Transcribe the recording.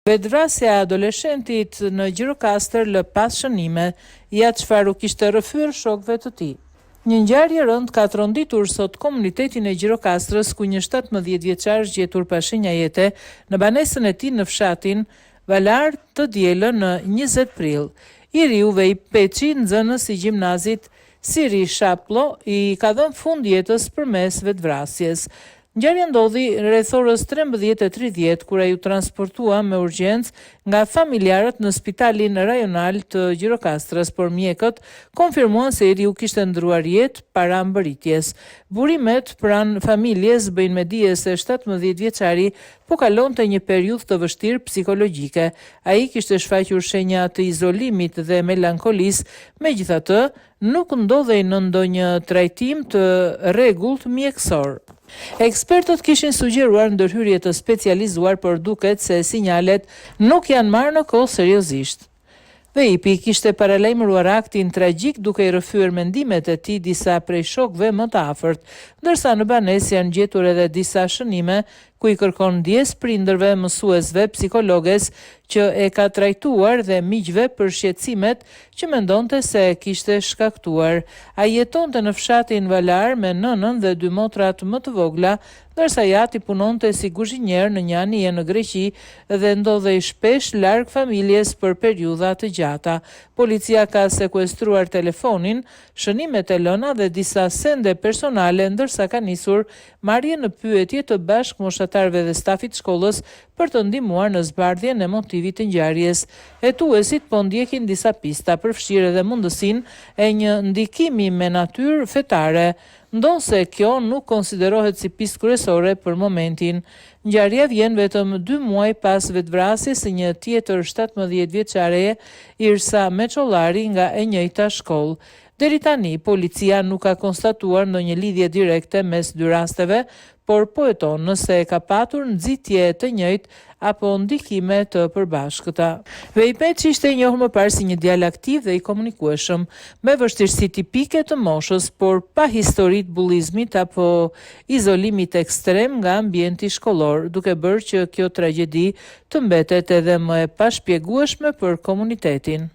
Vetvrasja e adoleshentit në Gjirokastër lë pas shënime, ja çfarë u kishte rrëfyer shokëve të tij. Një ngjarje e rëndë ka tronditur sot komunitetin e Gjirokastrës, ku një 17 vjeçar zgjetur pa shenja jete në banesën e tij në fshatin Valar të dielën në 20 prill. I riu Vej Peçi, nxënës i gjimnazit Siri Shaplo, i ka dhënë fund jetës përmes vetvrasjes. Ngjarja ndodhi rreth orës 13:30 kur ai u transportua me urgjencë nga familjarët në spitalin rajonal të Gjirokastrës, por mjekët konfirmuan se i riu kishte ndruar jetë para mbërritjes. Burimet pranë familjes bëjnë me dije se 17 vjeçari po kalonte një periudhë të vështirë psikologjike. Ai kishte shfaqur shenja të izolimit dhe melankolisë, megjithatë nuk ndodhej në ndonjë trajtim të rregullt mjekësor. Ekspertët kishin sugjeruar ndërhyrje të specializuar, por duket se sinjalet nuk janë marrë në kohë seriozisht. Vejpi kishte paralajmëruar aktin tragjik duke i rrëfyer mendimet e tij disa prej shokëve më të afërt, ndërsa në banesë janë gjetur edhe disa shënime ku i kërkon ndjes prindërve, mësuesve, psikologes që e ka trajtuar dhe miqve për shqetësimet që mendonte se kishte shkaktuar. Ai jetonte në fshatin Valar me nënën dhe 2 motrat më të vogla, ndërsa jati punonte si kuzhinier në një anije në Greqi dhe ndodhej shpesh larg familjes për periudha të gjata. Policia ka sekuestruar telefonin, shënimet e lëna dhe disa sende personale, ndërsa ka nisur marrje në pyetje të bashkë moshatarëve dhe stafit shkollës për të ndihmuar në zbardhjen e motivit të ngjarjes. Hetuesit po ndjekin disa pista, përfshirë edhe mundësinë e një ndikimi me natyrë fetare, ndonse kjo nuk konsiderohet si pjesë kryesore për momentin. Ngjarja vjen vetëm 2 muaj pas vetvrasjes së një tjetër 17 vjeçare, Irsa Meçollari, nga e njëjta shkollë. Deri tani, policia nuk ka konstatuar ndonjë lidhje direkte mes 2 rasteve, por po heton nëse ka patur nxitje të njëjtë apo ndikime të përbashkëta. Vej Peçi ishte i njohur më parë si një djalë aktiv dhe i komunikueshëm, me vështirësi tipike të moshës, por pa histori të bullizmit apo izolimit ekstrem nga ambienti shkollor, duke bërë që kjo tragjedi të mbetet edhe më e pashpjegueshme për komunitetin.